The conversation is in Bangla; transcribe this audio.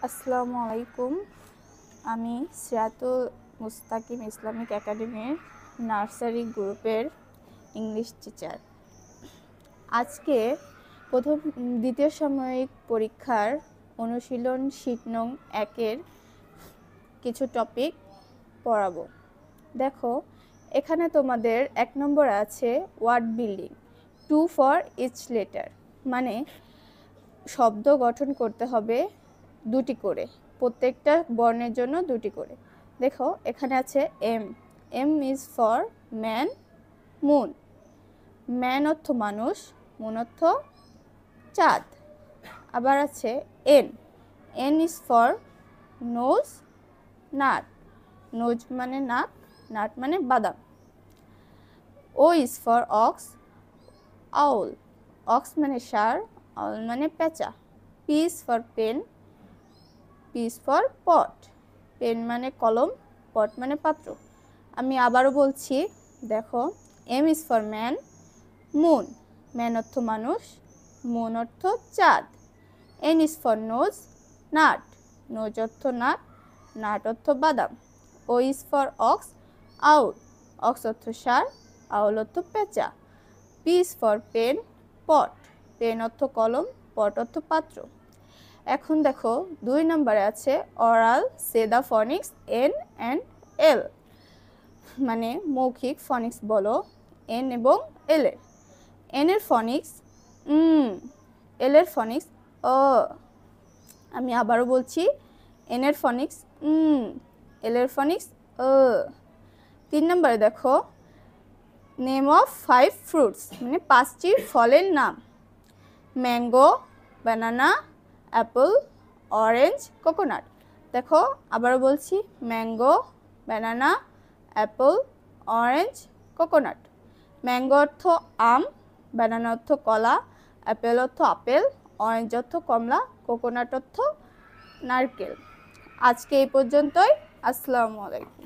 আসসালামু আলাইকুম। আমি সিরাতুল মুস্তাকিম ইসলামিক একাডেমির নার্সারি গ্রুপের ইংলিশ টিচার। আজকে দ্বিতীয় সাময়িক পরীক্ষার অনুশীলন শীট নং 1-এর কিছু টপিক পড়াবো। দেখো, এখানে তোমাদের 1 নম্বরে আছে word building, 2 for each letter, মানে শব্দ গঠন করতে হবে দুটি করে, প্রত্যেকটা বর্ণের জন্য দুটি করে। দেখো, এখানে আছে M. M is for man, moon. Man অর্থ মানুষ, মুন অর্থ চাঁদ। আবার আছে N. N is for nose, nut. Nose মানে নাক, নাট মানে বাদাম। O is for ox, owl. Ox মানে ষাঁড়, আউল মানে পেঁচা। P is for pen, P is for pot. Pen মানে কলম, পট মানে পাত্র। আমি আবারও বলছি, দেখো, M is for man, moon. Man অর্থ মানুষ, মুন অর্থ চাঁদ। N is for nose, nut. Nose অর্থ নাক, নাট অর্থ বাদাম। O is for ox, owl. Ox অর্থ ষাঁড়, আউল অর্থ পেঁচা। P is for pen, pot. Pen অর্থ কলম, পট অর্থ পাত্র। এখন দেখো, 2 নম্বরে আছে oral say the ফনিক্স N and L, মানে মৌখিক ফনিক্স বলো এন এবং এল এর। এন এর ফনিক্স এল এর ফনিক্স অ। আমি আবারও বলছি, এন এর ফনিক্স এল এর ফনিক্স অ। 3 নম্বরে দেখো নেম অফ 5 ফ্রুটস, মানে 5টি ফলের নাম। ম্যাঙ্গো, বানানা, অ্যাপল, অরেঞ্জ, কোকোনাট। দেখো, আবারও বলছি, ম্যাঙ্গো, বানানা, অ্যাপল, অরেঞ্জ, কোকোনাট। ম্যাঙ্গো অর্থ আম, বানানা অর্থ কলা, অ্যাপেল অর্থ আপেল, অরেঞ্জ অর্থ কমলা, কোকোনাট অর্থ নারকেল। আজকে এই পর্যন্তই। আসসালামু আলাইকুম।